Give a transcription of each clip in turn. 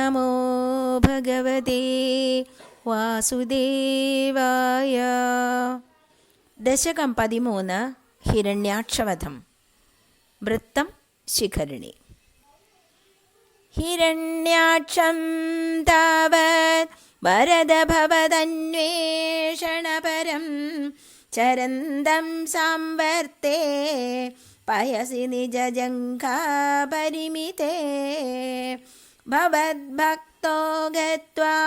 നമോ ഭഗവതേ വാസുദേവായ. ദശകം 13 ഹിരണ്യാക്ഷവധം. വൃത്തം ശിഖരിണി. ഹിരണ്യാക്ഷം താവത് വരദഭവദന്വേഷണപരം ചരന്തം സാംവർത്തേ പയസി നിജജംഘാപരിമിതേ. ഭവദ്ഭക്തോ ഗത്വാ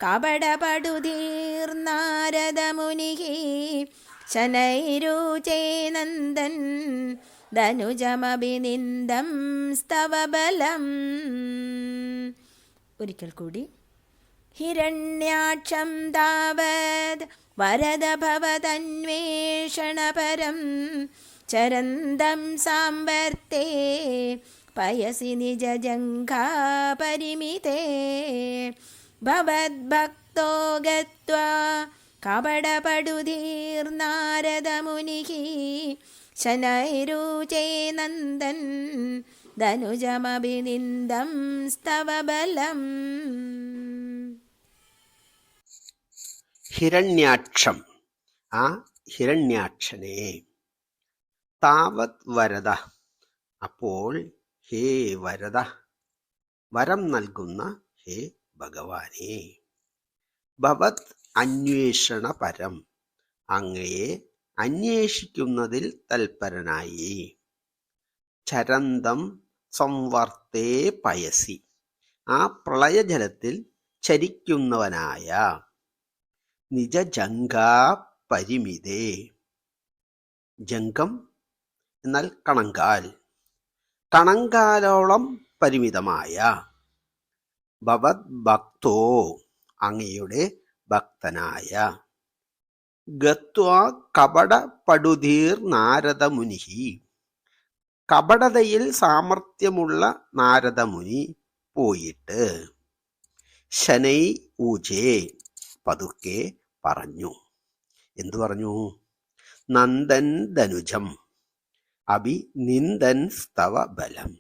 കപടപടുധീർനാരദമുനിഃ ശനൈരൂചേ നന്ദൻ ധനുജമഭിനിന്ദം സ്തവബലം. ഒരിക്കൽ കൂടി. ഹിരണ്യാക്ഷം താവത് വരദഭവദന്വേഷണപരം ചരന്തം സാംവർത്തേ പയസി നിജജംഘാപരിമിതേ. ഭവദ്ഭക്തോ ഗത്വാ കപടപടുധീർനാരദമുനിഃ ശനൈരൂചേ നന്ദൻ ധനുജമഭിനിന്ദം സ്തവബലം. ഹിരണ്യാക്ഷം, ആ ഹിരണ്യാക്ഷനെ. താവത് വരദ, അപ്പോൾ ഹേ വരദ, വരം നൽകുന്ന ഹേ ഭഗവാനെ. ഭവത് അന്വേഷണ പരം, അങ്ങയെ അന്വേഷിക്കുന്നതിൽ തൽപരനായി. ചരന്തം സംവർത്തേ പയസി, ആ പ്രളയജലത്തിൽ ചരിക്കുന്നവനായ. നിജജംഘാ പരിമിതേ, ജംഘം എന്നാൽ കണങ്കാൽ, കണങ്കാലോളം പരിമിതമായ. ഭവത് ഭക്തോ, അങ്ങയുടെ ഭക്തനായ. ഗത്വാ കപട പടുധീർ നാരദമുനിഃ, കപടതയിൽ സാമർഥ്യമുള്ള നാരദമുനി പോയിട്ട്. ശനൈ ഊചേ, പതുക്കെ പറഞ്ഞു. എന്തു പറഞ്ഞു? നന്ദൻ ധനുജം അഭിനിന്ദൻ സ്തവ ബലം.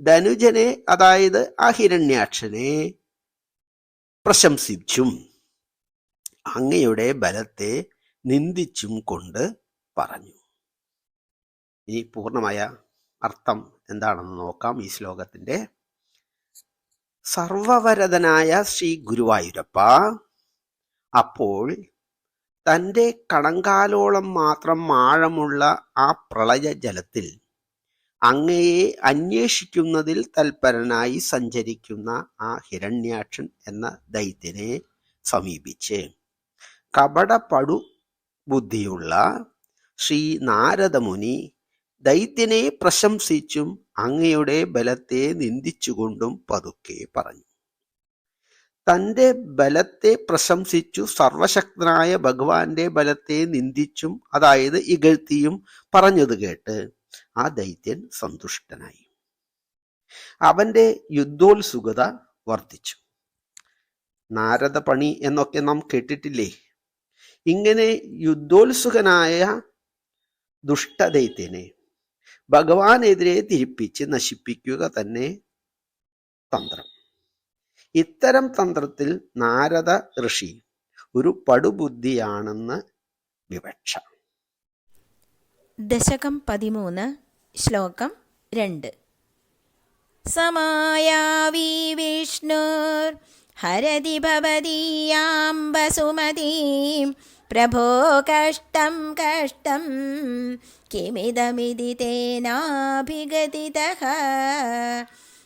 ധനുജനെ, അതായത് ആ ഹിരണ്യാക്ഷനെ പ്രശംസിച്ചും അങ്ങയുടെ ബലത്തെ നിന്ദിച്ചും കൊണ്ട് പറഞ്ഞു. ഇനി പൂർണ്ണമായ അർത്ഥം എന്താണെന്ന് നോക്കാം ഈ ശ്ലോകത്തിന്റെ. സർവവരദനായ ശ്രീ ഗുരുവായൂരപ്പ, അപ്പോൾ തൻ്റെ കണങ്കാലോളം മാത്രം ആഴമുള്ള ആ പ്രളയ ജലത്തിൽ അങ്ങയെ അന്വേഷിക്കുന്നതിൽ തൽപരനായി സഞ്ചരിക്കുന്ന ആ ഹിരണ്യാക്ഷൻ എന്ന ദൈത്യനെ സമീപിച്ച് കപടപടു ബുദ്ധിയുള്ള ശ്രീ നാരദമുനി ദൈത്യനെ പ്രശംസിച്ചും അങ്ങയുടെ ബലത്തെ നിന്ദിച്ചുകൊണ്ടും പതുക്കെ പറഞ്ഞു. തൻ്റെ ബലത്തെ പ്രശംസിച്ചു സർവശക്തനായ ഭഗവാന്റെ ബലത്തെ നിന്ദിച്ചും, അതായത് ഇകഴ്ത്തിയും പറഞ്ഞത് കേട്ട് ആ ദൈത്യൻ സന്തുഷ്ടനായി. അവന്റെ യുദ്ധോത്സുകത വർദ്ധിച്ചു. നാരദ പണി എന്നൊക്കെ നാം കേട്ടിട്ടില്ലേ? ഇങ്ങനെ യുദ്ധോത്സുകനായ ദുഷ്ടദൈത്യനെ ഭഗവാനെതിരെ തിരിപ്പിച്ച് നശിപ്പിക്കുക തന്നെ തന്ത്രം. ഇത്തരം തന്ത്രത്തിൽ നാരദ ഋഷി ഒരു പടുബുദ്ധിയാണെന്ന് വിവക്ഷ. ദശകം 13 ശ്ലോകം 2. സമായാവി വിഷ്ണുർ ഹരതി ഭവദീയാം വസുമതീം പ്രഭോ കഷ്ടം കഷ്ടം കിമിദമിതി തേനാഭിഗതിതഃ.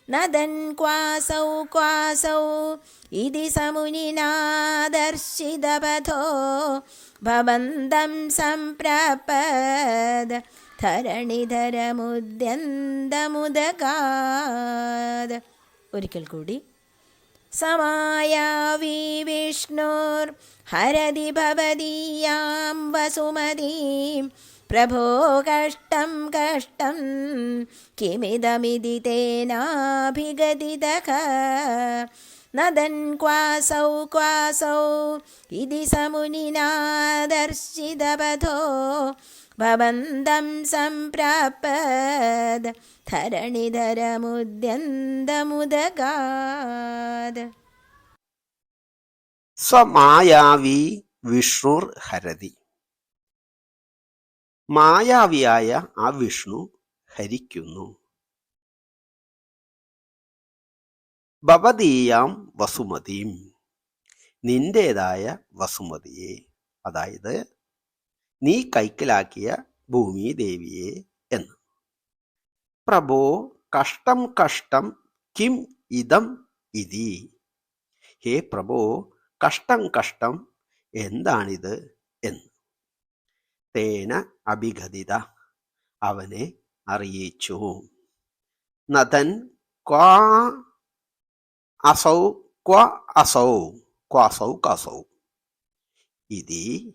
നദൻ ക്വാസൗ ക്വാസൗ ഇതി സമുനിനാ ദർശിതപഥോ ഭവന്തം സംപ്രാപദ ധരണിധരമുദ്യന്തമുദകാദ. ഒരിക്കൽ കൂടി. സമായാവി വിഷ്ണുർ ഹരതി ഭവദീയാം വസുമതീം പ്രഭോ കഷ്ടം കഷ്ടം കിമിദമിതി തേനാഭിഗതിതഃ. നദൻ ക്വാസൗ ക്വാസൗ ഇതി സമുനിനാ ദർശിതപഥോ ഭവന്തം സംപ്രാപദ ധരണിധരമുദ്യന്തമുദഗാത്. സ്വമായാവി വിഷ്ണുർ ഹരതി. മായാവിയായ ആ വിഷ്ണു ഹരിക്കുന്നു. ഭവതീയാം വസുമതിയും, നിന്റേതായ വസുമതിയെ, അതായത് നീ കൈക്കലാക്കിയ ഭൂമി ദേവിയെ എന്ന്. പ്രഭോ കഷ്ടം കഷ്ടം കിം ഇതം ഇതി. ഹേ പ്രഭോ, കഷ്ടം കഷ്ടം എന്താണിത് എന്ന്. തേന അഭിഗതിത, അവനെ അറിയിച്ചു. നദൻ ക്വാ അസൗ ക്വ അസൗ ക്വാസൗ കസൗ ഇതി.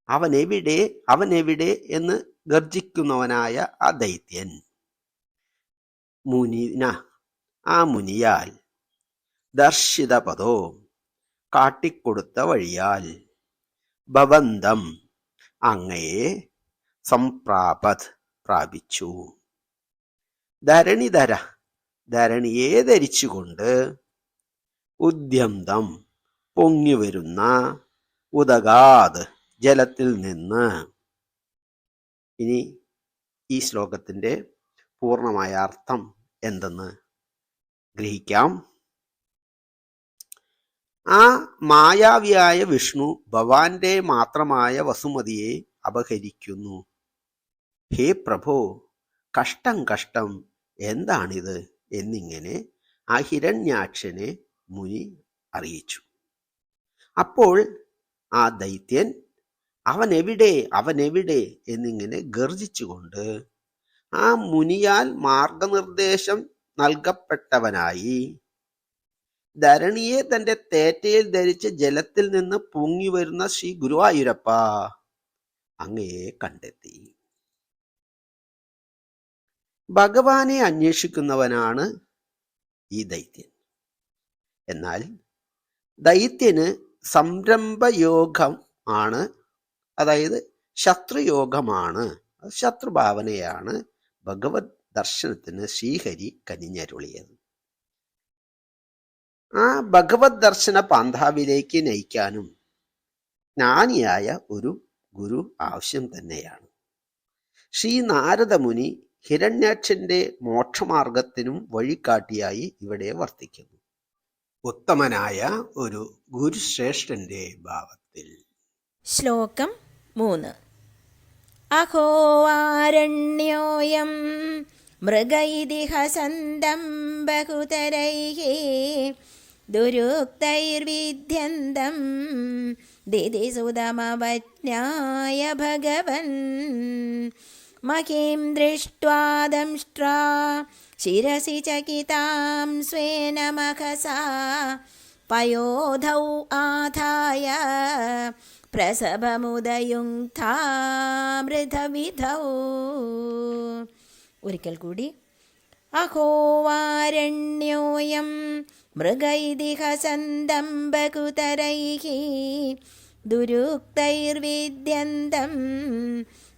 അവനെവിടെ അവനെവിടെ എന്ന് ഗർജിക്കുന്നവനായ ആ ദൈത്യൻ. മുനിന, ആ മുനിയാൽ. ദർശിത പദോ, കാട്ടിക്കൊടുത്ത വഴിയാൽ. ഭവന്തം, അങ്ങയെ. സംപ്രാപത്, പ്രാപിച്ചു. ധരണിധര, ധരണിയെ ധരിച്ചുകൊണ്ട്. ഉദ്യന്തം, പൊങ്ങിവരുന്ന. ഉദഗാത്, ജലത്തിൽ നിന്ന്. ഇനി ഈ ശ്ലോകത്തിന്റെ പൂർണ്ണമായ അർത്ഥം എന്തെന്ന് ഗ്രഹിക്കാം. ആ മായാവിയായ വിഷ്ണു ഭവാന്റെ മാത്രമായ വസുമതിയെ അപഹരിക്കുന്നു. ഹേ പ്രഭോ, കഷ്ടം കഷ്ടം എന്താണിത് എന്നിങ്ങനെ ആ ഹിരണ്യാക്ഷനെ മുനി അറിയിച്ചു. അപ്പോൾ ആ ദൈത്യൻ അവനെവിടെ അവനെവിടെ എന്നിങ്ങനെ ഗർജിച്ചുകൊണ്ട് ആ മുനിയാൽ മാർഗനിർദ്ദേശം നൽകപ്പെട്ടവനായി ധരണിയെ തന്റെ തേറ്റയിൽ ധരിച്ച് ജലത്തിൽ നിന്ന് പൊങ്ങി വരുന്ന ശ്രീ ഗുരുവായൂരപ്പ അങ്ങയെ കണ്ടെത്തി. ഭഗവാനെ അന്വേഷിക്കുന്നവനാണ് ഈ ദൈത്യൻ. എന്നാൽ ദൈത്യന് സംരംഭയോഗം ആണ്, അതായത് ശത്രുയോഗമാണ്, ശത്രുഭാവനയാണ് ഭഗവത് ദർശനത്തിന് ശ്രീഹരി കനിഞ്ഞരുളിയത്. ആ ഭഗവത് ദർശന പാന്താവിലേക്ക് നയിക്കാനും ജ്ഞാനിയായ ഒരു ഗുരു ആവശ്യം തന്നെയാണ്. ശ്രീ നാരദമുനി ഹിരണ്യാക്ഷന്റെ മോക്ഷമാർഗത്തിനും വഴികാട്ടിയായി ഇവിടെ വർത്തിക്കുന്നു. ഉത്തമനായ ഒരു ഗുരുശ്രേഷ്ഠന്റെ ഭാവത്തിൽ. ശ്ലോകം 3. അഹോ ആരണ്യോയം മൃഗ ഇതി ഹസന്തം ബഹുതരൈഃ ദുരുക്തൈർവിദ്യന്തം ദിതിസുതമവജ്ഞായ ഭഗവൻ. മഹീം ദൃഷ്ട്വാ ദംഷ്ട്രാ ശിരസി ചകിതാം സ്വേന മഖസാ പയോധൗ ആധായ പ്രസഭമുദയുങ്ധാമൃതവിധൗ. ഒരിക്കൽ കൂടി. അഹോ വാരണ്യോയം മൃഗ ഇതി ഹസന്തം ബഹുതരൈഃ ദുരുക്തൈർവിദ്യന്തം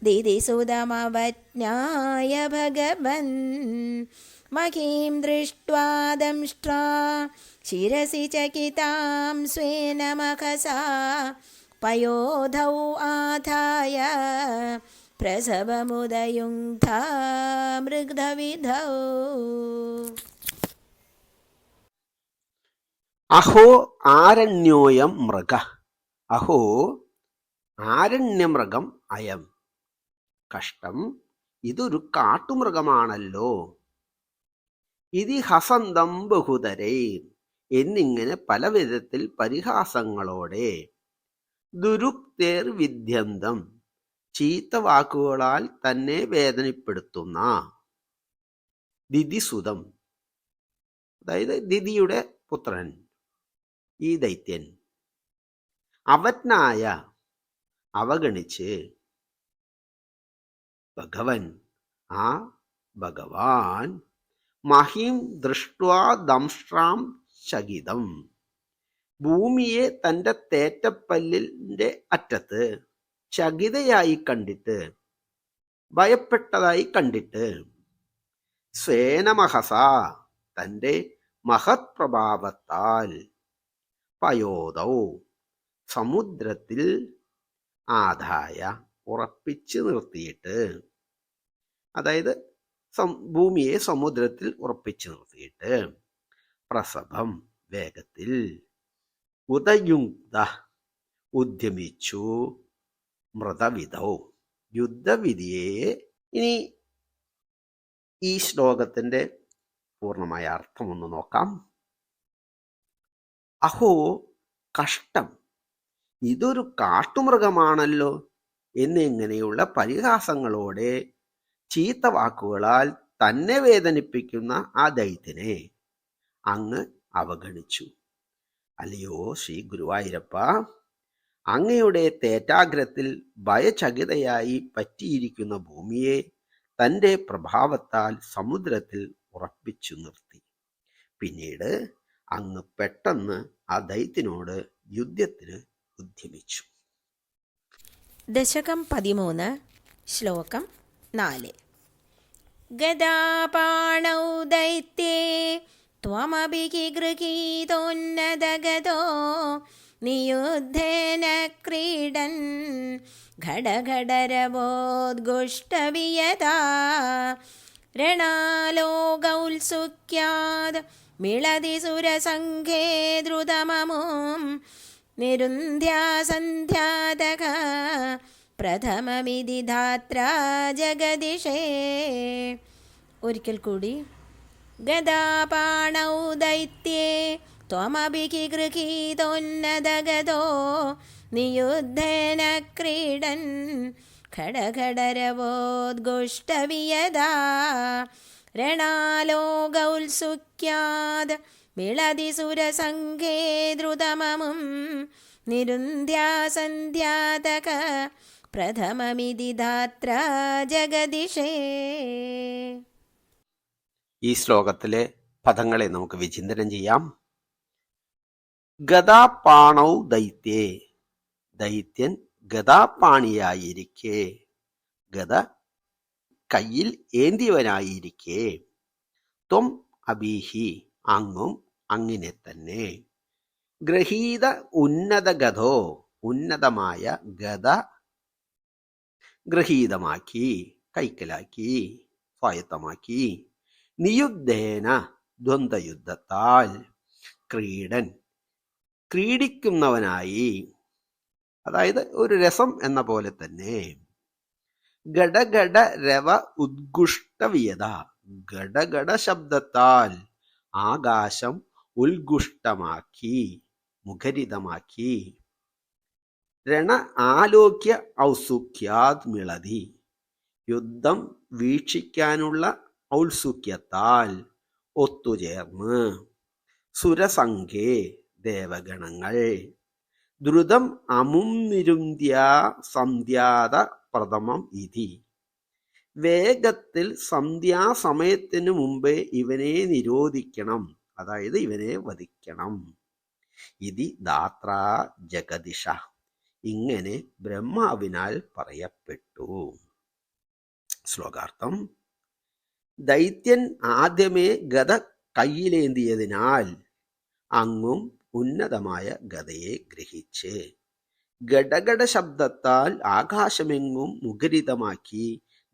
ദിതിസുതമവജ്ഞായ ഭഗവൻ. മഹീം ദൃഷ്ട്വാ ദംഷ്ട്രാ ശിരസി ചകിതാം സ്വേന മഖസാ പയോധൗ ആധായ പ്രസവമുദയുങ്ധാമൃതവിധൗ. അഹോ ആരണ്യോയം മൃഗ. അഹോ ആരണ്യമൃഗം അയം. കഷ്ടം, ഇതൊരു കാട്ടുമൃഗമാണല്ലോ. ഇതി ഹസന്തം ബഹുതരേ, എന്നിങ്ങനെ പല വിധത്തിൽ പരിഹാസങ്ങളോടെ. ദുരുക്തേർ വിദ്യന്തം, ചീത്ത വാക്കുകളാൽ തന്നെ വേദനപ്പെടുത്തുന്ന. ദിതിസുതം, അതായത് ദിതിയുടെ പുത്രൻ ഈ ദൈത്യൻ. അവജ്ഞായ, അവഗണിച്ച്. ഭഗവൻ, ആ ഭഗവാൻ. മഹീം ദൃഷ്ട്വാ ദംഷ്ട്രാം ശകിതം, ഭൂമിയെ തന്റെ തേറ്റപ്പല്ലിന്റെ അറ്റത്ത് ചകിതയായി കണ്ടിട്ട്, ഭയപ്പെട്ടതായി കണ്ടിട്ട്, സ്വേനമഹസ തന്റെ മഹത് പ്രഭാവത്താൽ, പയോദൗ സമുദ്രത്തിൽ ആദായ ഉറപ്പിച്ചു നിർത്തിയിട്ട്, അതായത് ഭൂമിയെ സമുദ്രത്തിൽ ഉറപ്പിച്ചു നിർത്തിയിട്ട്, പ്രസഭം വേഗത്തിൽ, ഉദയുക്ത ഉദ്യമിച്ചു, മൃതവിധൗ യുദ്ധവിധിയെ. ഇനി ഈ ശ്ലോകത്തിന്റെ പൂർണ്ണമായ അർത്ഥം ഒന്ന് നോക്കാം. അഹോ കഷ്ടം, ഇതൊരു കാട്ടുമൃഗമാണല്ലോ എന്നിങ്ങനെയുള്ള പരിഹാസങ്ങളോടെ ചീത്ത വാക്കുകളാൽ തന്നെ വേദനിപ്പിക്കുന്ന ആ ദൈത്യനെ അങ്ങ് അവഗണിച്ചു. അല്ലയോ ശ്രീ ഗുരുവായൂരപ്പ, അങ്ങയുടെ തേറ്റാഗ്രത്തിൽ ഭയചകിതയായി പറ്റിയിരിക്കുന്ന ഭൂമിയെ തന്റെ പ്രഭാവത്താൽ സമുദ്രത്തിൽ ഉറപ്പിച്ചു നിർത്തി. പിന്നീട് അങ്ങ് പെട്ടെന്ന് ആ ദൈത്യനോട് യുദ്ധത്തിന് ഉദ്യമിച്ചു. ദശകം 13 ശ്ലോകം 4. ഗദാപാണൗ ദൈത്യേ ത്വമപി ഗൃഹീതോന്നതഗതോ നിയുദ്ധേന ക്രീഡൻ ഘടഘടരവോദ്ഗുഷ്ടവിയതാ രണാലോകൗത്സുക്യാദ് മിളതി സുരസംഘേ ദ്രുതമമും നിരുന്ധ്യാസന്ധ്യാതക പ്രഥമമിതി ധാത്രാ ജഗദിഷേ. ഒരിക്കൽ കൂടി. ഗദാപാണൗ ദൈത്യേ ത്വമപി ഗൃഹീതോന്നതഗതോ നിയുദ്ധേന ക്രീഡൻ ഘടഘടരവോദ്ഗുഷ്ടവിയതാ രണാലോകൗത്സുക്യാദ് മിളതി സുരസംഘേ ദ്രുതമമും നിരുന്ധ്യാസന്ധ്യാതക പ്രഥമമിതി ധാത്രാ ജഗദിഷേ. ഈ ശ്ലോകത്തിലെ പദങ്ങളെ നമുക്ക് വിചിന്തനം ചെയ്യാം. ഗദാപാണൗ ദൈത്യേ, ദൈത്യൻ ഗദാപാണിയായിരിക്കെ, ഗദ കയ്യിൽ ഏന്തിയവനായിരിക്കെ, ത്വം അബീഹി അങ്ങും അങ്ങിനെ തന്നെ, ഗ്രഹീത ഉന്നത ഗതോ ഉന്നതമായ ഗദ ഗ്രഹീതമാക്കി, കൈക്കലാക്കി, സ്വായത്തമാക്കി, നിയുദ്ധേന ദ്വന്ദ്വയുദ്ധത്താൽ, ക്രീഡൻ ക്രീഡിക്കുന്നവനായി, അതായത് ഒരു രസം എന്ന പോലെ തന്നെ, ഗടഗട രവ ഉദ്ഗുഷ്ടവിയത ഗടഗട ശബ്ദത്താൽ ആകാശം ഉത്ഗുഷ്ടമാക്കി, മുഖരിതമാക്കി, രണ ആലോക്യ ഔത്സുക്യാത് മിളതി യുദ്ധം വീക്ഷിക്കാനുള്ള ഔത്സുക്യത്താൽ ഒത്തുചേർന്ന്, സുരസംഘേ ദേവഗണങ്ങൾ, ദ്രുതം അമും നിരുന്ധ്യാ സന്ധ്യാത പ്രഥമം ഇതി വേഗത്തിൽ സന്ധ്യാസമയത്തിനു മുമ്പേ ഇവനെ നിരോധിക്കണം, അതായത് ഇവനെ വധിക്കണം. ഇതി ധാത്രാ ജഗദിഷ ഇങ്ങനെ ബ്രഹ്മാവിനാൽ പറയപ്പെട്ടു. ശ്ലോകാർത്ഥം. ദൈത്യൻ ആദ്യമേ ഗദ കയ്യിലേന്തിയതിനാൽ അങ്ങും ഉന്നതമായ ഗദയെ ഗ്രഹിച്ച് ഗടഗട ശബ്ദത്താൽ ആകാശമെങ്ങും മുഖരിതമാക്കി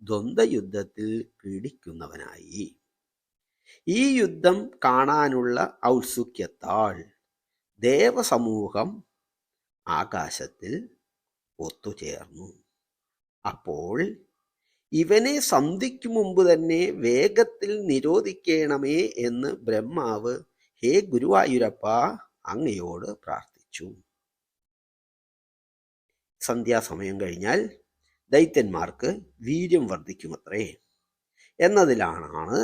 ദ്വന്ദ്വയുദ്ധത്തിൽ പീഡിക്കുന്നവനായി. ഈ യുദ്ധം കാണാനുള്ള ഔത്സുക്യത്താൽ ദേവസമൂഹം ആകാശത്തിൽ ഒത്തുചേർന്നു. അപ്പോൾ ഇവനെ സന്ധിക്കു മുമ്പ് തന്നെ വേഗത്തിൽ നിരോധിക്കണമേ എന്ന് ബ്രഹ്മാവ് ഹേ ഗുരുവായൂരപ്പ അങ്ങയോട് പ്രാർത്ഥിച്ചു. സന്ധ്യാസമയം കഴിഞ്ഞാൽ ദൈത്യന്മാർക്ക് വീര്യം വർദ്ധിക്കുമത്രേ എന്നതിലാണ്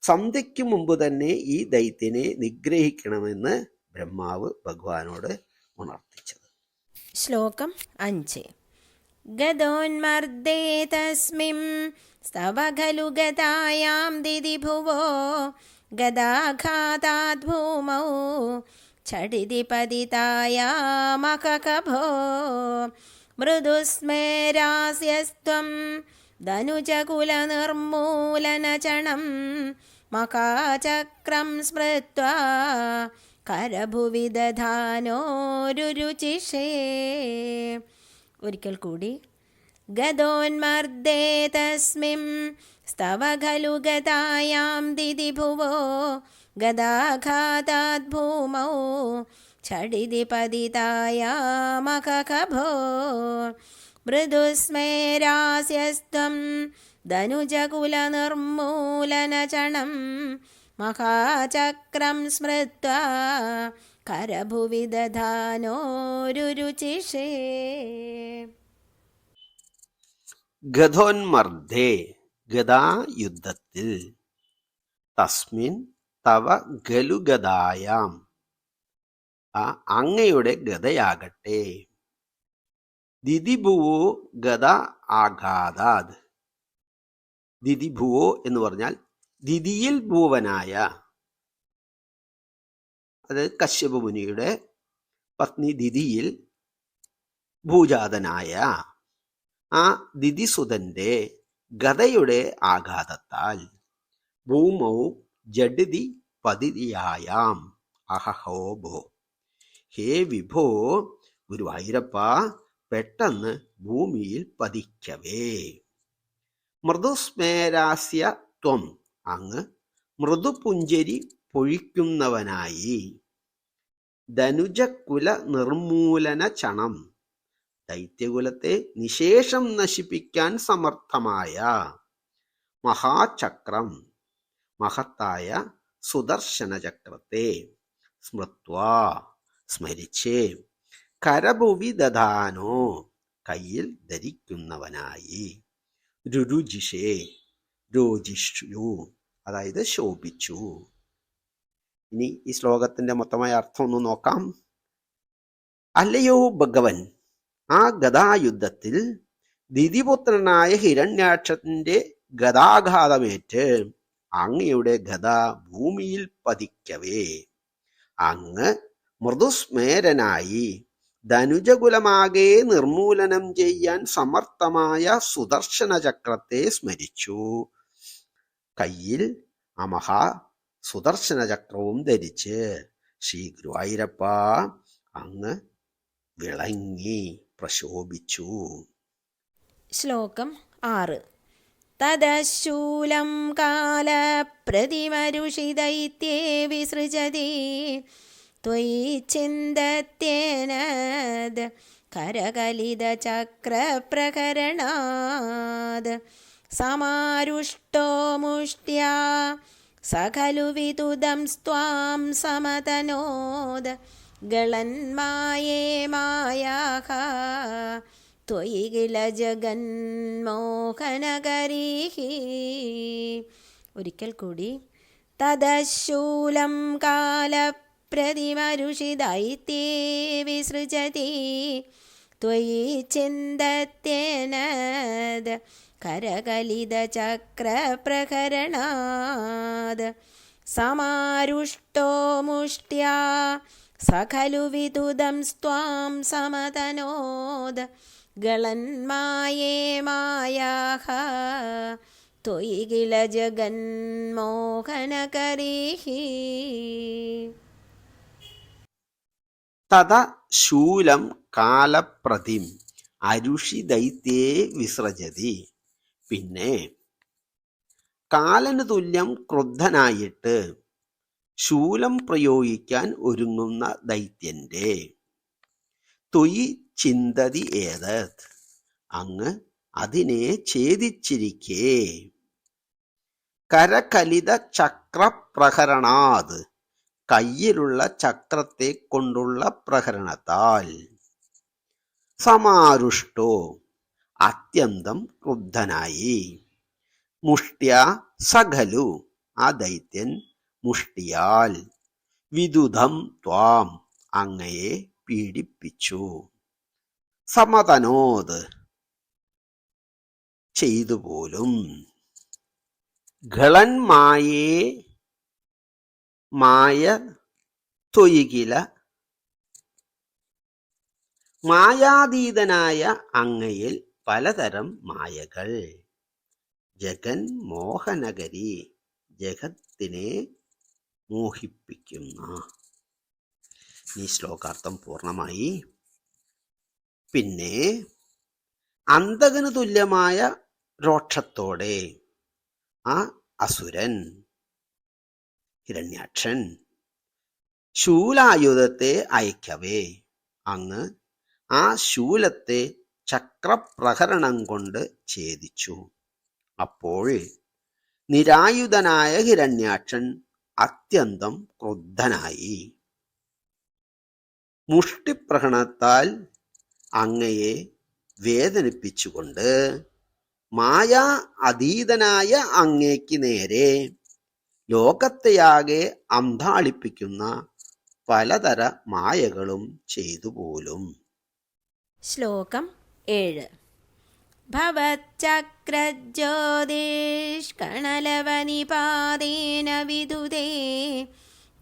സന്ധ്യയ്ക്ക് മുമ്പ് തന്നെ ഈ ദൈത്യനെ നിഗ്രഹിക്കണമെന്ന് ബ്രഹ്മാവ് ഭഗവാനോട് ഉണർത്തിച്ചത്. ശ്ലോകം 5. ഗദോന്മർദ്ദേ തസ്മിം സ്തവ ഖലു ഗദായാം ദിദിഭുവോ ഗദാഘാതാത് ഭൂമൗ ഛടിതി പതിതായാമകഭോ മൃദുസ്മേരാസ്യസ്ത്വം ധനുജകുലനിർമൂലനചണം മഹാചക്രം സ്മൃത്വാ കരഭുവി ദധാനോരുരുചിഷേ. ഒരിക്കൽ കൂടി. ഗദോന്മർദ്ദേ തസ്മിം സ്തവ ഖലു ഗദായാം ദിദിഭുവോ ഗദാഘാതാത് ഭൂമൗ ഛടിതി പതിതായാമഖഖഭോ. മൃദുസ്മേരാസ്യസ്ത്വം ധനുജകുലനിർമൂലനചണം മഹാചക്രം സ്മൃത്വാ കരഭുവി ദധാനോരുരുചിഷേ. ഗദോന്മർദ്ദേ ഗദായുദ്ധത്തിൽ, തസ്മിൻ തവ ഖലു ഗദായാം അങ്ങയുടെ ഗദയാകട്ടെ, ദിദിഭുവോ ഗദ ആഘാതാത്. ദിദിഭുവോ എന്ന് പറഞ്ഞാൽ ദിദിയിൽ ഭൂവനായ, അത് കശ്യപ മുനിയുടെ പത്നി ദിദിയിൽ ഭൂജാതനായ ആ ദിദിസുതന്റെ ഗദയുടെ ആഘാതത്താൽ ഭൂമൗ ജഡിതി പതിയായാം അഹഹോഭോ. ഹേ വിഭോ, ഗുരുവായൂരപ്പ, പെട്ടെന്ന് ഭൂമിയിൽ പതിക്കവേ. മൃദുസ്മേരാസ്യ ത്വം, അങ്ങ് മൃദുപുഞ്ചരി പൊഴിക്കുന്നവനായി. ധനുജകുല നിർമൂലന ചണം, ദൈത്യകുലത്തെ നിശേഷം നശിപ്പിക്കാൻ സമർത്ഥമായ. മഹാചക്രം, മഹത്തായ സുദർശന ചക്രത്തെ. സ്മൃത്വാ, സ്മരിച്ച്. കരഭുവി ദധാനോ, കയ്യിൽ ധരിക്കുന്നവനായി. രുരുജിഷേ, രോജിഷു, അതായത് ശോഭിച്ചു. ഇനി ഈ ശ്ലോകത്തിന്റെ മൊത്തമായ അർത്ഥം ഒന്ന് നോക്കാം. അല്ലയോ ഭഗവൻ, ആ ഗദായുദ്ധത്തിൽ ദിതിപുത്രനായ ഹിരണ്യാക്ഷന്റെ ഗദാഘാതമേറ്റ് അങ്ങയുടെ ഗദ ഭൂമിയിൽ പതിക്കവേ അങ്ങ് മൃദുസ്മേരനായി ധനുജകുലമാകെ നിർമൂലനം ചെയ്യാൻ സമർത്ഥമായ സുദർശന ചക്രത്തെ സ്മരിച്ചു. കയ്യിൽ ആ മഹാ സുദർശന ചക്രവും ധരിച്ച് ശ്രീ ഗുരുവായൂരപ്പ അങ്ങ് വിളങ്ങി പ്രശോഭിച്ചു. ശ്ലോകം 6. തദശൂലം കാലപ്രതിമരുഷിദൈത്യേ വിസൃജതി ത്വയി ചിന്തത്യേനദ് കരകലിതചക്രപ്രകരണാദ് സമാരുഷ്ടോ മുഷ്ട്യാ സഖലു വിതുദം സ്ത്വാം സമതനോദ് ഗളന്മായേ മായാഃ ത്വയി കില ജഗന്മോഹനകരീഃ. ഒരിക്കൽ കൂടി. തദശൂലം കാലപ്രതിമരുഷിദൈത്യേ വിസൃജതി ത്വയി ചിന്തത്യേനദ് കരകലിതചക്രപ്രകരണാദ് സമാരുഷ്ടോ മുഷ്ട്യാ സഖലു വിതുദം സ്ത്വാം സമതനോദ് ഗളന്മായേ മായാഃ ത്വയി കില ജഗന്മോഹനകരീഃ. തത ശൂലം കാലപ്രതിം അരുഷിദൈത്യേ വിസൃജതി. പിന്നെ കാലന് തുല്യം ക്രുദ്ധനായിട്ട് ശൂലം പ്രയോഗിക്കാൻ ഒരുങ്ങുന്ന ദൈത്യന്റെ ത്വയി ചിന്തതി ഏതത്, അങ്ങ് അതിനെ ഛേദിച്ചിരിക്കേ. കരകലിത ചക്രപ്രഹരണാത്, കയ്യിലുള്ള ചക്രത്തെ കൊണ്ടുള്ള പ്രഹരണത്താൽ. സമാരുഷ്ടോ, അത്യന്തം ക്രുദ്ധനായി. മുഷ്ട്യ സഖലു, ആ ദൈത്യൻ മുഷ്ടിയാൽ. വിദുധം ത്വാം, അങ്ങയെ പീഡിപ്പിച്ചു. സമതനോത്, ചെയ്തുപോലും. ഗളന്മായേ മായ ത്വയി കില, മായാതീതനായ അങ്ങയിൽ പലതരം മായകൾ. ജഗൻ മോഹനഗരി, ജഗത്തിനെ മോഹിപ്പിക്കുന്ന. ഈ ശ്ലോകാർത്ഥം പൂർണ്ണമായി. പിന്നെ അന്തകന് തുല്യമായ രോക്ഷത്തോടെ ആ അസുരൻ ഹിരണ്യാക്ഷൻ ശൂലായുധത്തെ അയക്കവേ അങ്ങ് ആ ശൂലത്തെ ചക്രപ്രഹരണം കൊണ്ട് ഛേദിച്ചു. അപ്പോൾ നിരായുധനായ ഹിരണ്യാക്ഷൻ അത്യന്തം ക്രുദ്ധനായി. മുഷ്ടിപ്രഹരണത്താൽ അങ്ങയെ വേദനിപ്പിച്ചുകൊണ്ട് മായാ അതീതനായ അങ്ങേക്ക് നേരെ ലോകത്തെയാകെ അന്ധാളിപ്പിക്കുന്ന പലതര മായകളും ചെയ്തു പോലും. ശ്ലോകം 7. ഭവച്ചക്രജ്യോതിഷ്കണലവനിപാതേന വിദുദേ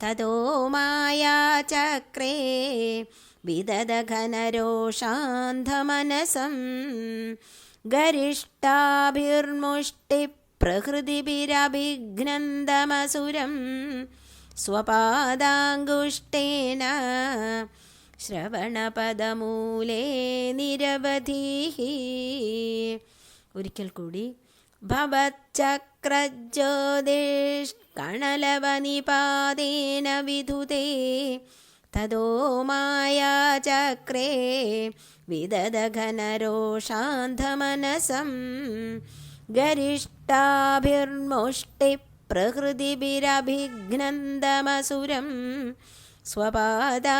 തതോ മായാചക്രേ വിദദഘനരോഷാന്ധമനസം ഗരിഷ്ടാഭിർമുഷ്ടിപ്രഹൃതിഭിരഭിഘ്നന്ദമസുരം സ്വപാദാങ്കുഷ്ടേന ശ്രവണപദമൂലേ നിരവധിഃ. ഒരിക്കൽ കൂടി. ഭവച്ചക്രജ്യോതിഷ്കണലവനിപാതേന വിദുദേ തതോ മായാചക്രേ വിദദഘനരോഷാന്ധമനസം ഗരിഷ്ടാഭിർമുഷ്ടിപ്രഹൃതിഭിരഭിഘ്നന്ദമസുരം സ്വപാദാംഗുഷ്ടേന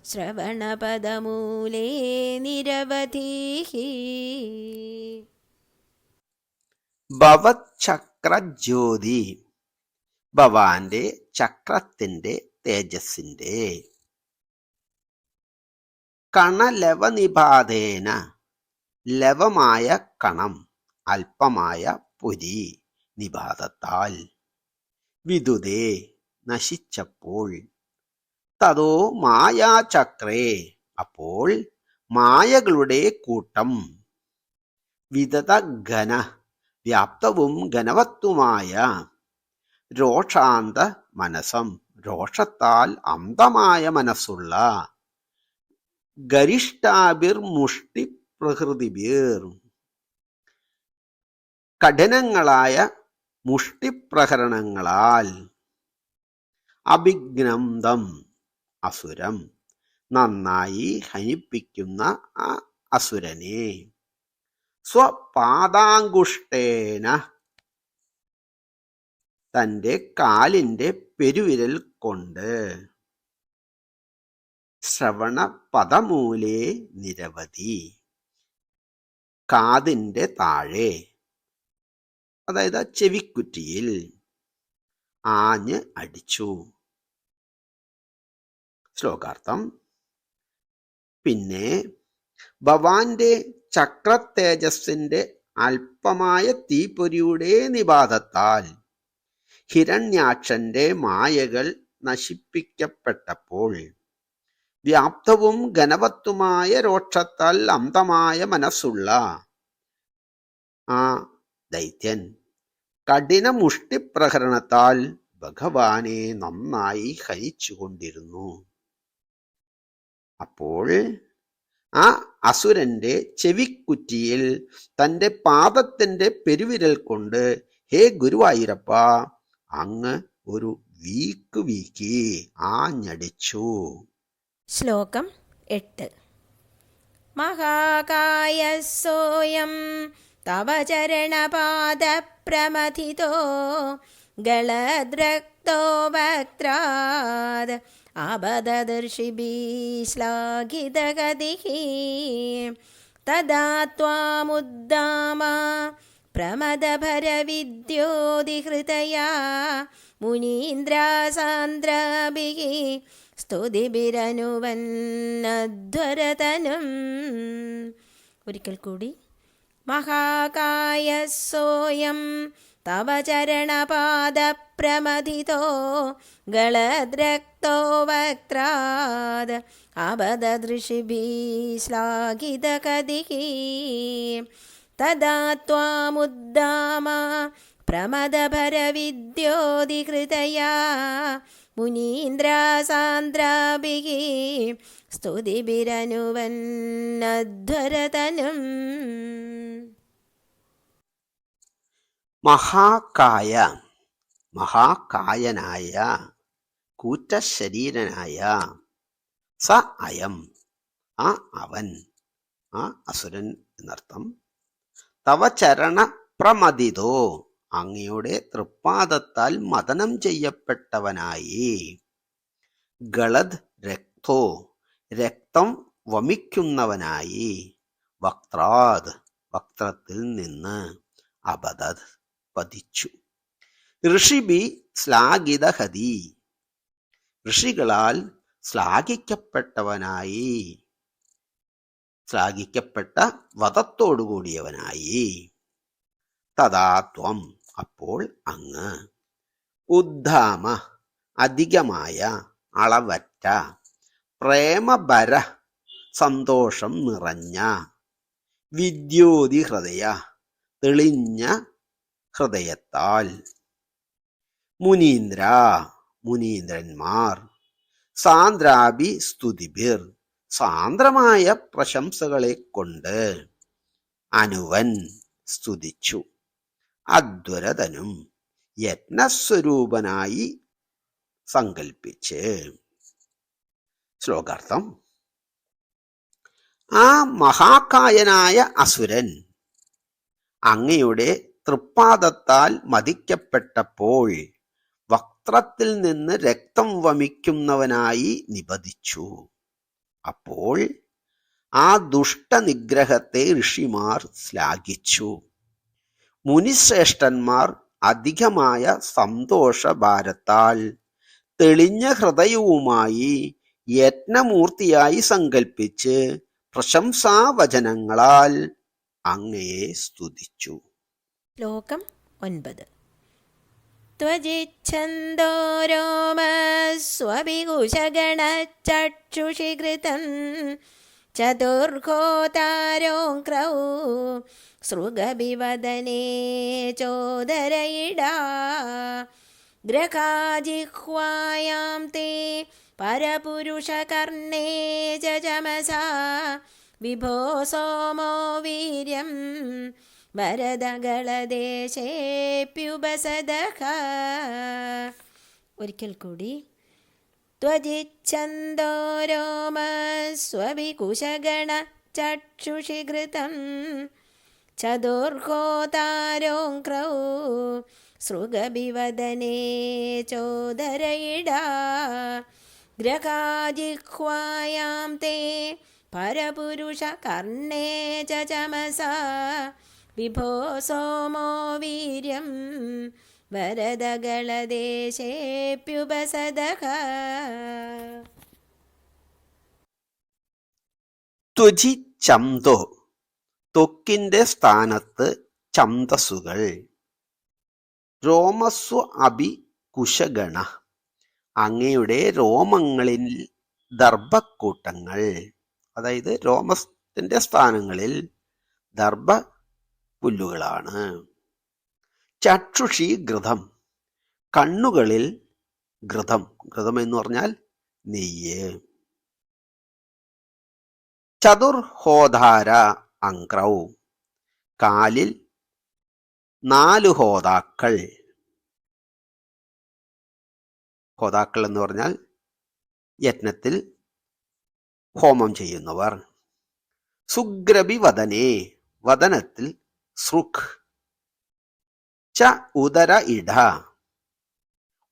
ശ്രവണപദമൂലേ നിരവധിഃ. ഭവച്ചക്രജ്യോതി, ഭവാന്റെ ചക്രത്തിന്റെ തേജസ്സിന്റെ. കണലവനിപാതേന, ലവമായ കണം, അല്പമായ പൊരി, നിപാതത്താൽ. വിദുദേ, നശിച്ചപ്പോൾ. തതോ മായാചക്രേ, അപ്പോൾ മായകളുടെ കൂട്ടം. വിദതഘന, വ്യാപ്തവും ഘനവത്തുമായ. രോഷാന്ത മനസം, രോഷത്താൽ അന്ധമായ മനസ്സുള്ള. ഗരിഷ്ടാഭിർമുഷ്ടിപ്രഹൃതിഭിർ, കഠിനങ്ങളായ മുഷ്ടിപ്രഹരണങ്ങളാൽ. അഭിഘ്നന്ദം, അസുരം, നന്നായി ഹനിപ്പിക്കുന്ന ആ അസുരനെ. സ്വപാദാങ്കുഷ്ടേന, തന്റെ കാലിന്റെ പെരുവിരൽ കൊണ്ട്. ശ്രവണപദമൂലേ നിരവധി, കാതിന്റെ താഴെ, അതായത് ചെവിക്കുറ്റിയിൽ ആഞ്ഞ് അടിച്ചു. ശ്ലോകാർത്ഥം. പിന്നെ ഭവാന്റെ ചക്രതേജസ്സിന്റെ അല്പമായ തീപ്പൊരിയുടെ നിപാതത്താൽ ഹിരണ്യാക്ഷന്റെ മായകൾ നശിപ്പിക്കപ്പെട്ടപ്പോൾ വ്യാപ്തവും ഘനവത്തുമായ രോക്ഷത്താൽ അന്ധമായ മനസ്സുള്ള ആ ദൈത്യൻ കഠിന മുഷ്ടിപ്രഹരണത്താൽ ഭഗവാനെ നന്നായി ഹനിച്ചുകൊണ്ടിരുന്നു. അപ്പോൾ ആ അസുരന്റെ ചെവിക്കുറ്റിയിൽ തന്റെ പാദത്തിന്റെ പെരുവിരൽ കൊണ്ട്, ഹേ ഗുരുവായൂരപ്പ, അങ്ങ് ഒരു വീക്ക് വീക്കി ആഞ്ഞടിച്ചു. ശ്ലോകം 8. മഹാകായ സോയം തവ ചരണപാദപ്രമഥിതോ ഗളദ്രക്തോ വക്ത്രാദ് അബദദർശിഭിः ശ്ലാഘിതഗതിഃ. തദാ ത്വാമുദ്ദാമ പ്രമദഭരവിദ്യോതിഹൃതയാ മുനീന്ദ്രാസാന്ദ്രഭിः സ്തുതിഭിരനുവന്നധ്വരതനും. ഒരിക്കൽ കൂടി. മഹാകായ സോയം തവ ചരണപാദപ്രമഥിതോ ഗളദ്രക്തോ വക്ത്രാദ് അബദദൃഷിഭിः ശ്ലാഘിതകതിഃ തദാ ത്വാമുദ്ദാമ പ്രമദഭരവിദ്യോതിഹൃതയാ മുനീന്ദ്രാസാന്ദ്രാഭിः സ്തുതിഭിരനുവന്നധ്വരതനും. മഹാകായ, മഹാകായനായ, കൂറ്റശരീരനായ, സ അയം, ആ അവൻ, ആ അസുരൻ എന്നർത്ഥം, തവ ചരണ പ്രമദിതോ, അങ്ങയുടെ തൃപ്പാദത്താൽ മദനം ചെയ്യപ്പെട്ടവനായി, ഗളദ് രക്തോ, രക്തം വമിക്കുന്നവനായി, വക്ത്രാദ്, വക്ത്രത്തിൽ നിന്ന്, അബദത്, പതിച്ചു, ഋഷിഭി ശ്ലാഘിതഹതി, ഋഷികളാൽ ശ്ലാഘിക്കപ്പെട്ടവനായി, ശ്ലാഘിക്കപ്പെട്ട വധത്തോടുകൂടിയവനായി, തഥാത്വം, അപ്പോൾ അങ്ങ്, ഉദ്ധാമ, അധികമായ, അളവറ്റ, പ്രേമഭര, സന്തോഷം നിറഞ്ഞ, വിദ്യോതി ഹൃദയ, തെളിഞ്ഞ ഹൃദയത്താൽ, മുനീന്ദ്ര, മുനീന്ദ്രന്മാർ, സാന്ദ്രാഭി സ്തുതിഭിർ, സാന്ദ്രമായ പ്രശംസകളെ കൊണ്ട്, അനുവൻ, സ്തുതിച്ചു, അധ്വരതനും, യജ്ഞസ്വരൂപനായി സങ്കൽപ്പിച്ച്. ശ്ലോകാർത്ഥം: ആ മഹാകായനായ അസുരൻ അങ്ങയുടെ തൃപ്പാദത്താൽ മതിക്കപ്പെട്ടപ്പോൾ വക്ത്രത്തിൽ നിന്ന് രക്തം വമിക്കുന്നവനായി നിപതിച്ചു. അപ്പോൾ ആ ദുഷ്ടനിഗ്രഹത്തെ ഋഷിമാർ ശ്ലാഘിച്ചു. മുനിശ്രേഷ്ഠന്മാർ അധികമായ സന്തോഷഭാരത്താൽ തെളിഞ്ഞ ഹൃദയവുമായി യജ്ഞമൂർത്തിയായി സങ്കൽപ്പിച്ച് പ്രശംസാവചനങ്ങളാൽ അങ്ങയെ സ്തുതിച്ചു. ശ്ലോകം 9. ത്വജിച്ഛന്ദോ രോമസ്വഭികുശഗണചക്ഷുഷി ഘൃതം ചതുർഹോതാരോക്രൗ സൃഗഭിവദനേ ചോദരയിടാ ഗ്രഹാജിഹ്വായാം തേ പരപുരുഷകർണേ ചമസാ വിഭോ സോമോ വീര്യം ഭരതഗളദേശേപ്യുപസദഃ. ഒരിക്കൽ കൂടി. ത്വജിച്ഛന്ദോ രോമസ്വഭികുശഗണ ചക്ഷുഷി ഘൃതം ചതുർഹോതാരോക്രൗ സൃഗഭിവദനേ ചോദരയിടാ ഗ്രഹാജിഹ്വായാം തേ പരപുരുഷകർണേ ചമസാ വിഭോ സോമോ വീര്യം ഭരതഗളദേശേപ്യുപസദഃ. ത്വജി ചന്തോ, ത്വക്കിന്റെ സ്ഥാനത്ത് ഛന്ദസ്സുകൾ. രോമസ്വ അഭി കുശഗണ, അങ്ങയുടെ രോമങ്ങളിൽ ദർഭക്കൂട്ടങ്ങൾ. അതായത് രോമത്തിന്റെ സ്ഥാനങ്ങളിൽ ദർഭ പുല്ലുകളാണ്. ചക്ഷുഷി ഘൃതം, കണ്ണുകളിൽ ഘൃതം. ഘൃതം എന്ന് പറഞ്ഞാൽ നെയ്യ്. ചതുർഹോധാര അങ്ക്രൗ, കാലിൽ 4 ഹോതാക്കൾ. ഹോതാക്കൾ എന്ന് പറഞ്ഞാൽ യജ്ഞത്തിൽ ഹോമം ചെയ്യുന്നവർ. സുഗ്രബി വദനേ, വദനത്തിൽ സൃഗ്. ച ഉദര ഇട,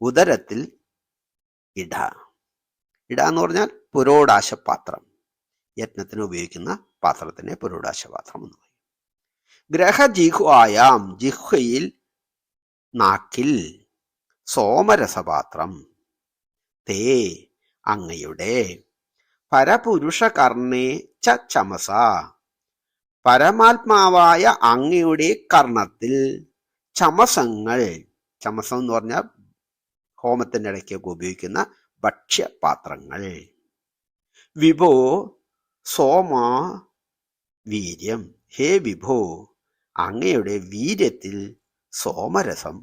ഉദരത്തിൽ ഇട. ഇട എന്ന് പറഞ്ഞാൽ പുരോടാശപാത്രം. യജ്ഞത്തിന് ഉപയോഗിക്കുന്ന പാത്രത്തിനെ പുരോടാശപാത്രം എന്ന് പറയും. ഗ്രഹജിഹ്വായാം, ജിഹ്വയിൽ നാക്കിൽ. സോമരസപാത്രം. തേ അങ്ങയുടെ. പരപുരുഷകർണേ ചമസ, പരമാത്മാവായ അങ്ങയുടെ കർണത്തിൽ. ചമസങ്ങൾ, ചമസം എന്ന് പറഞ്ഞാൽ ഹോമത്തിൻ്റെ ഇടയ്ക്കൊക്കെ ഉപയോഗിക്കുന്ന ഭക്ഷ്യപാത്രങ്ങൾ. വിഭോ സോമ വീര്യം, ഹേ വിഭോ അങ്ങയുടെ വീര്യത്തിൽ സോമരസം.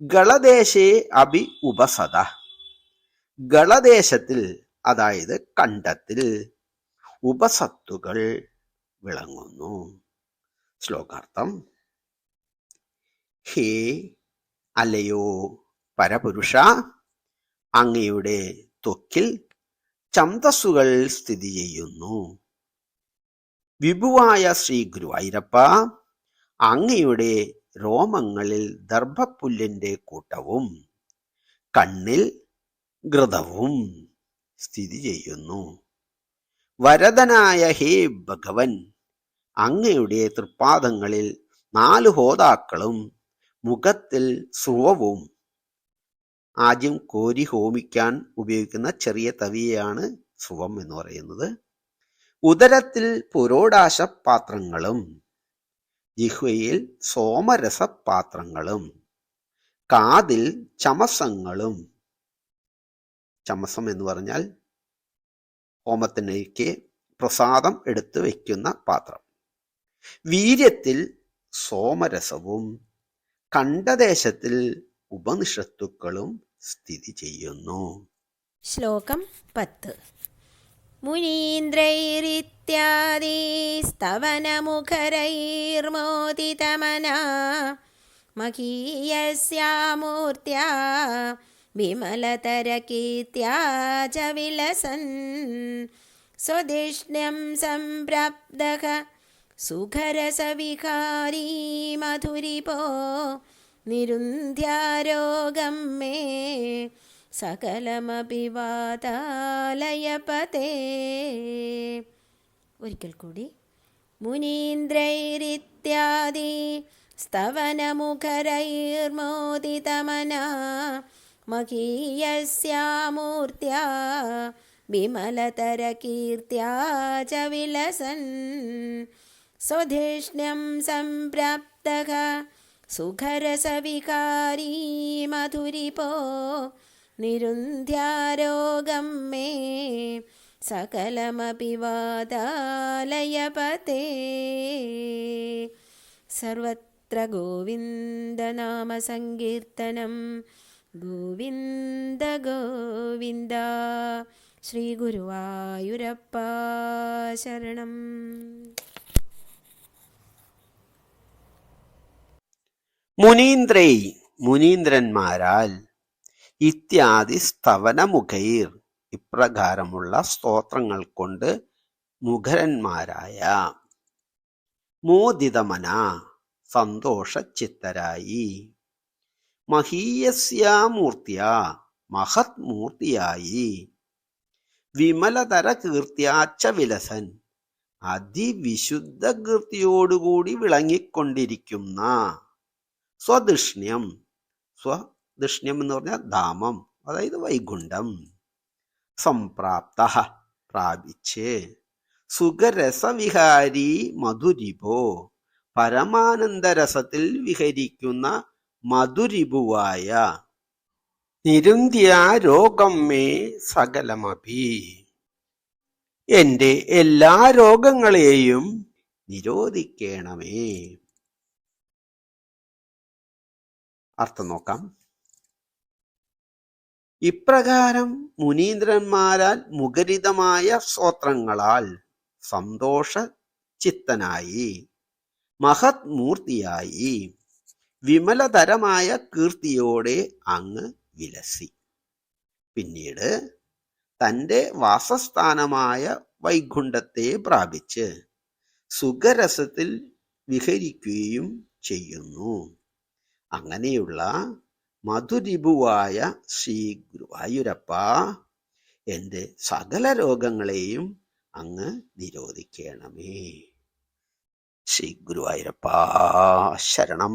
ഗളദേശേ അഭി ഉപസത, ഗളദേശത്തിൽ അതായത് കണ്ഠത്തിൽ ഉപസത്തുകൾ വിളങ്ങുന്നു. ശ്ലോകാർത്ഥം: ഹേ അല്ലയോ പരപുരുഷ, അങ്ങയുടെ ത്വക്കിൽ ഛന്ദസ്സുകൾ സ്ഥിതി ചെയ്യുന്നു. വിഭുവായ ശ്രീ ഗുരുവായൂരപ്പ, അങ്ങയുടെ രോമങ്ങളിൽ ദർഭപ്പുല്ലിന്റെ കൂട്ടവും കണ്ണിൽ ഘൃതവും സ്ഥിതി ചെയ്യുന്നു. വരദനായ ഹേ ഭഗവൻ, അങ്ങയുടെ തൃപ്പാദങ്ങളിൽ 4 ഹോതാക്കളും മുഖത്തിൽ സ്രുവവും. ആദ്യം കോരി ഹോമിക്കാൻ ഉപയോഗിക്കുന്ന ചെറിയ തവിയാണ് സ്രുവം എന്ന് പറയുന്നത്. ഉദരത്തിൽ പുരോടാശ പാത്രങ്ങളും ജിഹ്വയിൽ സോമരസ പാത്രങ്ങളും കാതിൽ ചമസങ്ങളും. ചമസം എന്ന് പറഞ്ഞാൽ ഹോമത്തിലേക്ക് പ്രസാദം എടുത്തു വയ്ക്കുന്ന പാത്രം. വീര്യത്തിൽ സോമരസവും കണ്ഠദേശത്തിൽ ഉപനിഷത്തുക്കളും സ്ഥിതി ചെയ്യുന്നു. ശ്ലോകം 10. മുനീന്ദ്രൈരിത്യാദി സ്തവനമുഖരൈർമോദിതമനാ മഹീയസ്യാമൂർത്യാ വിമലതരകീർത്യാ ച വിലസൻ സ്വദിഷ്ണ്യം സംപ്രാപ്തഃ സുഖരസവിഹാരീ മധുരിപോ നിരുന്ധ്യാരോഗം മേ സകലമപി വാതാലയപതേ. ഒരിക്കൽ കൂടി. മുനീന്ദ്രൈരിത്യാദി സ്തവനമുഖരൈർമോദിതമനാ മഹീയസ്യാമൂർത്യാ വിമലതരകീർത്യാ ച വിലസൻ സ്വധിഷ്ണ്യം സംപ്രാപ്തഃ സുഖരസവികാരീ മധുരിപോ നിരുന്ധ്യാരോഗം മേ സകലമപി വാതാലയപതേ. സർവത്ര ഗോവിന്ദനാമസങ്കീർത്തനം. ഗോവിന്ദ ഗോവിന്ദ. ശ്രീ ഗുരുവായൂരപ്പ ശരണം. മുനീന്ദ്രൈ മുനീന്ദ്രന്മാരാൽ, ഇത്യാദി സ്തവനമുഖൈർ ഇപ്രകാരമുള്ള സ്തോത്രങ്ങൾ കൊണ്ട് മുഖരന്മാരായ, മോദിതമന സന്തോഷചിത്തരായി, മഹീയസ്യാമൂർത്തിയ മഹത് മൂർത്തിയായി, വിമലതര കീർത്തിയാച്ച വിലസൻ അതിവിശുദ്ധ കീർത്തിയോടുകൂടി വിളങ്ങിക്കൊണ്ടിരിക്കുന്ന, സ്വദിഷ്ണ്യം സ്വദിഷ്ണ്യം എന്ന് പറഞ്ഞാൽ ധാമം, അതായത് വൈകുണ്ഠം, സംപ്രാപ്ത പ്രാപിച്ച്, സുഖരസവിഹാരി മധുരിപോ പരമാനന്ദരസത്തിൽ വിഹരിക്കുന്ന മധുരിപുവായ, നിരുന്ധ്യാരോഗം മേ സകലമപി എന്റെ എല്ലാ രോഗങ്ങളെയും നിരോധിക്കണമേ. അർത്ഥം നോക്കാം. ഇപ്രകാരം മുനീന്ദ്രന്മാരാൽ മുഖരിതമായ സ്തോത്രങ്ങളാൽ സന്തോഷ ചിത്തനായി, മഹത് മൂർത്തിയായി, വിമലതരമായ കീർത്തിയോടെ അങ്ങ് വിലസി. പിന്നീട് തൻ്റെ വാസസ്ഥാനമായ വൈകുണ്ഠത്തെ പ്രാപിച്ച് സുഖരസത്തിൽ വിഹരിക്കുകയും ചെയ്യുന്നു. അങ്ങനെയുള്ള മധുരിപുവായ ശ്രീ ഗുരുവായൂരപ്പ, എൻ്റെ സകല രോഗങ്ങളെയും അങ്ങ് നിരോധിക്കണമേ. ശ്രീ ഗുരുവായൂരപ്പ ശരണം.